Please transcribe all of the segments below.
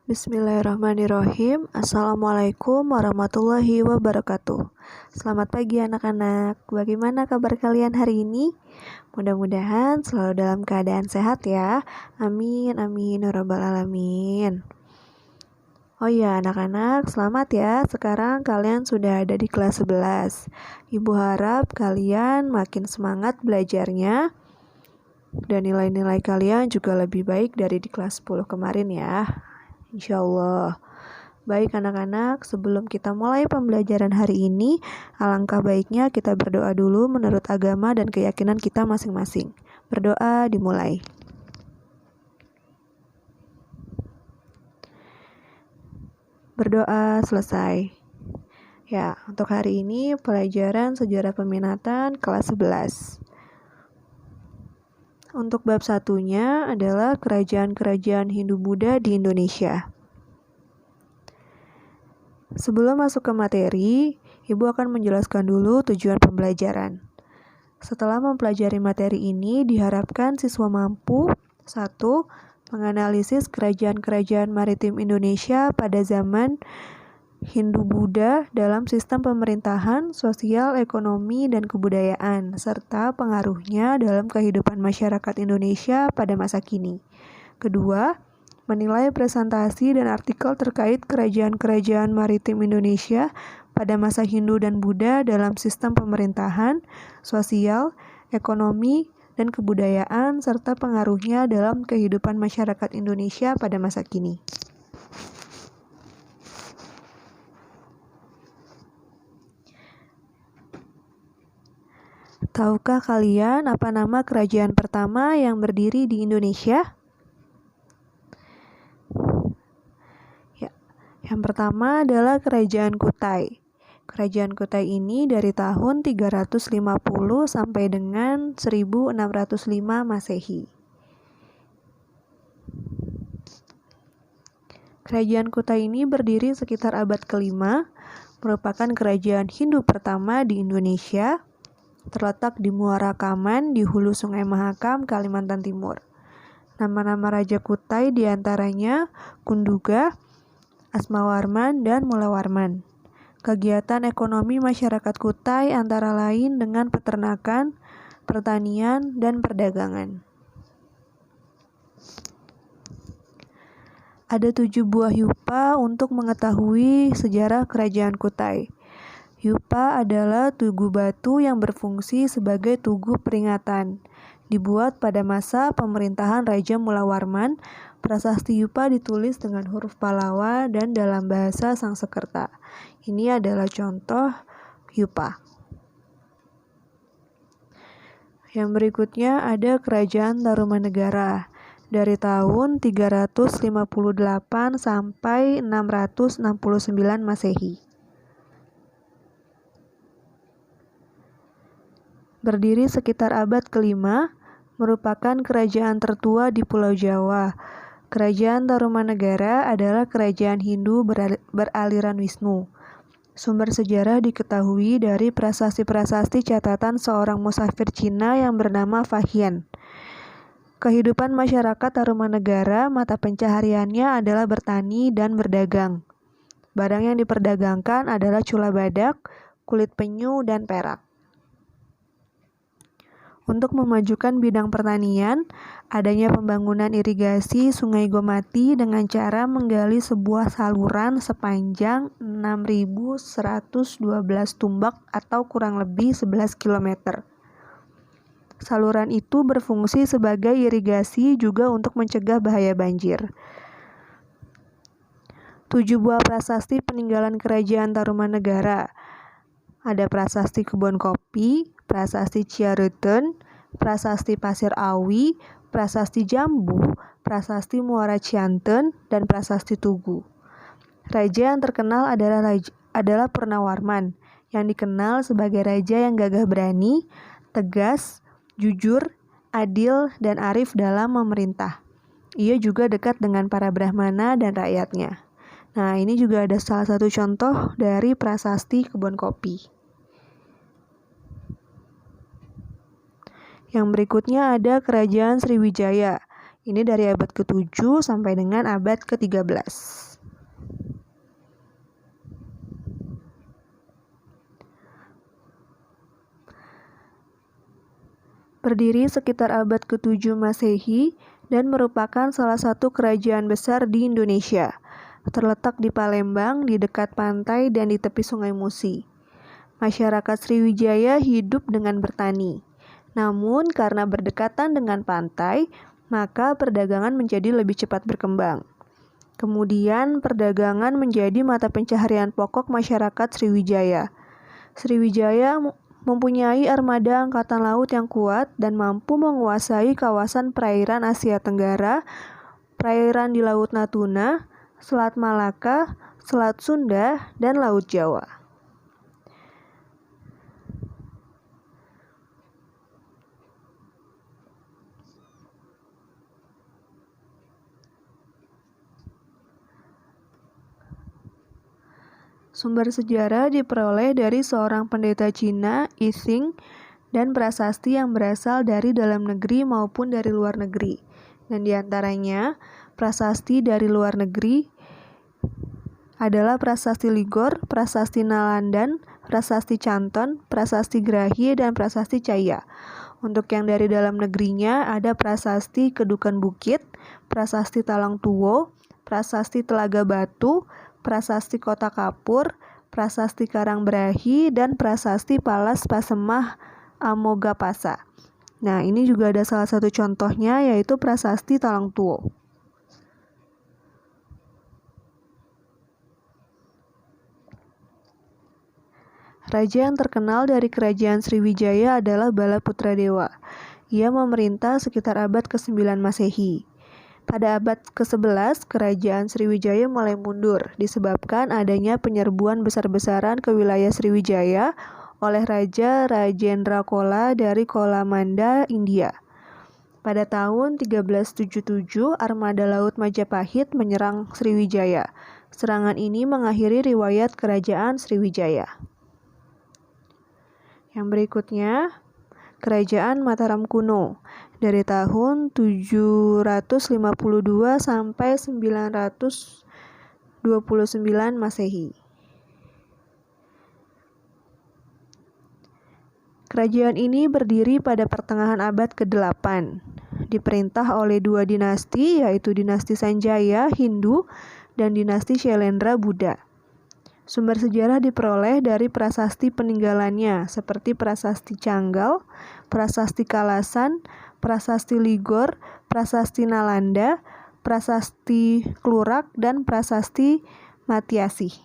Bismillahirrahmanirrahim. Assalamualaikum warahmatullahi wabarakatuh. Selamat pagi anak-anak. Bagaimana kabar kalian hari ini? Mudah-mudahan selalu dalam keadaan sehat ya. Amin, amin, ya rabbal alamin. Oh ya anak-anak, selamat ya. Sekarang kalian sudah ada di kelas 11. Ibu harap kalian makin semangat belajarnya. Dan nilai-nilai kalian juga lebih baik dari di kelas 10 kemarin ya. Insya Allah. Baik anak-anak, sebelum kita mulai pembelajaran hari ini, alangkah baiknya kita berdoa dulu menurut agama dan keyakinan kita masing-masing. Berdoa dimulai. Berdoa selesai. Ya, untuk hari ini pelajaran sejarah peminatan kelas 11. Untuk bab satunya adalah kerajaan-kerajaan Hindu-Buddha di Indonesia. Sebelum masuk ke materi, Ibu akan menjelaskan dulu tujuan pembelajaran. Setelah mempelajari materi ini, diharapkan siswa mampu 1. Menganalisis kerajaan-kerajaan maritim Indonesia pada zaman Hindu-Buddha dalam sistem pemerintahan, sosial, ekonomi, dan kebudayaan, serta pengaruhnya dalam kehidupan masyarakat Indonesia pada masa kini. 2. Menilai presentasi dan artikel terkait kerajaan-kerajaan maritim Indonesia pada masa Hindu dan Buddha dalam sistem pemerintahan, sosial, ekonomi, dan kebudayaan, serta pengaruhnya dalam kehidupan masyarakat Indonesia pada masa kini. Tahukah kalian apa nama kerajaan pertama yang berdiri di Indonesia? Ya, yang pertama adalah Kerajaan Kutai. Kerajaan Kutai ini dari tahun 350 sampai dengan 1605 Masehi. Kerajaan Kutai ini berdiri sekitar abad ke-5, merupakan kerajaan Hindu pertama di Indonesia. Terletak di Muara Kaman di hulu Sungai Mahakam, Kalimantan Timur. Nama-nama Raja Kutai diantaranya Kunduga, Asmawarman, dan Mulawarman. Kegiatan ekonomi masyarakat Kutai antara lain dengan peternakan, pertanian, dan perdagangan. Ada 7 buah yupa untuk mengetahui sejarah kerajaan Kutai. Yupa adalah tugu batu yang berfungsi sebagai tugu peringatan. Dibuat pada masa pemerintahan Raja Mulawarman, prasasti Yupa ditulis dengan huruf Pallawa dan dalam bahasa Sangsekerta. Ini adalah contoh Yupa. Yang berikutnya ada Kerajaan Tarumanegara dari tahun 358 sampai 669 Masehi. Berdiri sekitar abad ke-5, merupakan kerajaan tertua di Pulau Jawa. Kerajaan Tarumanegara adalah kerajaan Hindu beraliran Wisnu. Sumber sejarah diketahui dari prasasti-prasasti catatan seorang musafir Cina yang bernama Fahian. Kehidupan masyarakat Tarumanegara, mata pencahariannya adalah bertani dan berdagang. Barang yang diperdagangkan adalah cula badak, kulit penyu, dan perak. Untuk memajukan bidang pertanian, adanya pembangunan irigasi Sungai Gomati dengan cara menggali sebuah saluran sepanjang 6.112 tumbak atau kurang lebih 11 km. Saluran itu berfungsi sebagai irigasi juga untuk mencegah bahaya banjir. 7 buah prasasti peninggalan kerajaan Tarumanegara. Ada prasasti Kebon Kopi, prasasti Ciareuteun, prasasti Pasir Awi, prasasti Jambu, prasasti Muara Cianten, dan prasasti Tugu. Raja yang terkenal adalah Purnawarman, yang dikenal sebagai raja yang gagah berani, tegas, jujur, adil, dan arif dalam memerintah. Ia juga dekat dengan para Brahmana dan rakyatnya. Nah, ini juga ada salah satu contoh dari prasasti Kebon Kopi. Yang berikutnya ada Kerajaan Sriwijaya Ini dari abad ke-7 sampai dengan abad ke-13. Berdiri sekitar abad ke-7 Masehi dan merupakan salah satu kerajaan besar di Indonesia. Terletak di Palembang, di dekat pantai dan di tepi Sungai Musi. Masyarakat Sriwijaya hidup dengan bertani. Namun karena berdekatan dengan pantai, maka perdagangan menjadi lebih cepat berkembang. Kemudian perdagangan menjadi mata pencaharian pokok masyarakat Sriwijaya. Sriwijaya mempunyai armada angkatan laut yang kuat dan mampu menguasai kawasan perairan Asia Tenggara, perairan di Laut Natuna, Selat Malaka, Selat Sunda, dan Laut Jawa. Sumber sejarah diperoleh dari seorang pendeta Cina, Yi Xing, dan prasasti yang berasal dari dalam negeri maupun dari luar negeri. Dan diantaranya, prasasti dari luar negeri adalah prasasti Ligor, prasasti Nalandan, prasasti Canton, prasasti Grahi, dan prasasti Caya. Untuk yang dari dalam negerinya ada prasasti Kedukan Bukit, prasasti Talang Tuwo, prasasti Telaga Batu, prasasti Kota Kapur, prasasti Karangbrahi, dan prasasti Palas Pasemah Amogapasa. Nah, ini juga ada salah satu contohnya yaitu prasasti Talang Tuwo. Raja yang terkenal dari kerajaan Sriwijaya adalah Bala Putradewa. Ia memerintah sekitar abad ke-9 Masehi. Pada abad ke-11, kerajaan Sriwijaya mulai mundur disebabkan adanya penyerbuan besar-besaran ke wilayah Sriwijaya oleh Raja Rajendra Chola dari Cholamanda, India. Pada tahun 1377, armada laut Majapahit menyerang Sriwijaya. Serangan ini mengakhiri riwayat kerajaan Sriwijaya. Yang berikutnya, Kerajaan Mataram kuno dari tahun 752 sampai 929 Masehi. Kerajaan ini berdiri pada pertengahan abad ke-8. Diperintah oleh dua dinasti, yaitu dinasti Sanjaya Hindu dan dinasti Shailendra Buddha. Sumber sejarah diperoleh dari prasasti peninggalannya seperti prasasti Canggal, prasasti Kalasan, prasasti Ligor, prasasti Nalanda, prasasti Klurak, dan prasasti Matiasih.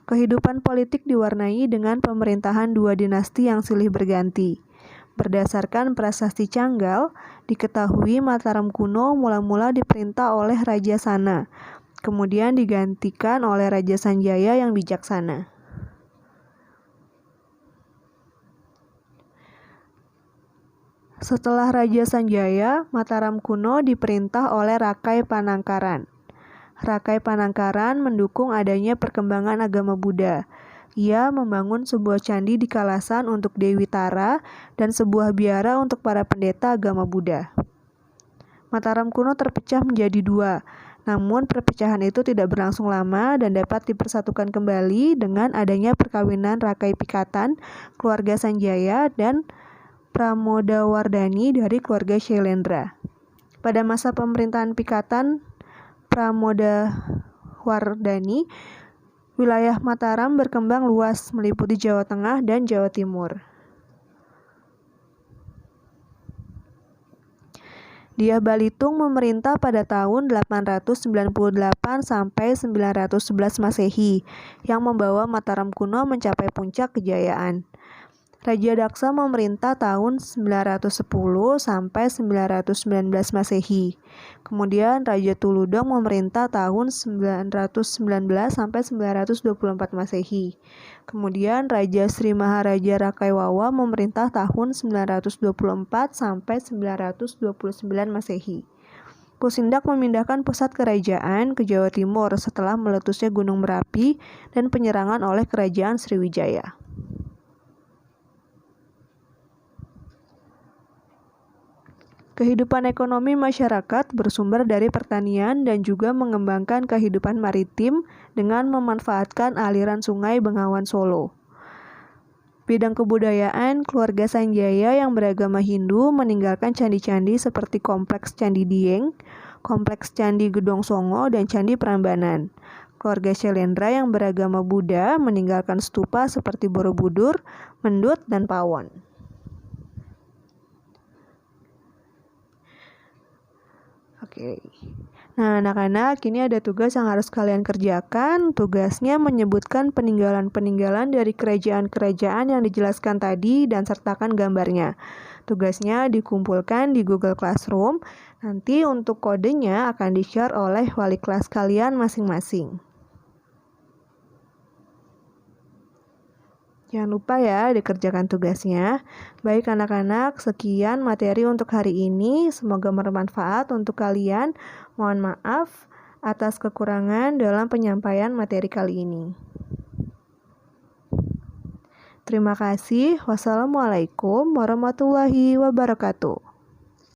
Kehidupan politik diwarnai dengan pemerintahan dua dinasti yang silih berganti. Berdasarkan prasasti Canggal, diketahui Mataram kuno mula-mula diperintah oleh Raja Sana, kemudian digantikan oleh Raja Sanjaya yang bijaksana. Setelah Raja Sanjaya, Mataram kuno diperintah oleh Rakai Panangkaran. Rakai Panangkaran mendukung adanya perkembangan agama Buddha. Ia membangun sebuah candi di Kalasan untuk Dewi Tara dan sebuah biara untuk para pendeta agama Buddha. Mataram kuno terpecah menjadi dua. Namun perpecahan itu tidak berlangsung lama dan dapat dipersatukan kembali dengan adanya perkawinan Rakai Pikatan, keluarga Sanjaya, dan Pramodawardhani dari keluarga Shailendra. Pada masa pemerintahan Pikatan Pramodawardhani, wilayah Mataram berkembang luas meliputi Jawa Tengah dan Jawa Timur. Dyah Balitung memerintah pada tahun 898 sampai 911 Masehi, yang membawa Mataram kuno mencapai puncak kejayaan. Raja Daksa memerintah tahun 910 sampai 919 Masehi. Kemudian Raja Tuludong memerintah tahun 919 sampai 924 Masehi. Kemudian Raja Sri Maharaja Rakaiwawa memerintah tahun 924 sampai 929 Masehi. Pusindak memindahkan pusat kerajaan ke Jawa Timur setelah meletusnya Gunung Merapi dan penyerangan oleh kerajaan Sriwijaya. Kehidupan ekonomi masyarakat bersumber dari pertanian dan juga mengembangkan kehidupan maritim dengan memanfaatkan aliran sungai Bengawan Solo. Bidang kebudayaan, keluarga Sanjaya yang beragama Hindu meninggalkan candi-candi seperti Kompleks Candi Dieng, Kompleks Candi Gedong Songo, dan Candi Prambanan. Keluarga Syailendra yang beragama Buddha meninggalkan stupa seperti Borobudur, Mendut, dan Pawon. Oke. Nah, anak-anak, ini ada tugas yang harus kalian kerjakan. Tugasnya menyebutkan peninggalan-peninggalan dari kerajaan-kerajaan yang dijelaskan tadi dan sertakan gambarnya. Tugasnya dikumpulkan di Google Classroom. Nanti untuk kodenya akan di-share oleh wali kelas kalian masing-masing. Jangan lupa ya dikerjakan tugasnya. Baik anak-anak, sekian materi untuk hari ini. Semoga bermanfaat untuk kalian. Mohon maaf atas kekurangan dalam penyampaian materi kali ini. Terima kasih. Wassalamualaikum warahmatullahi wabarakatuh.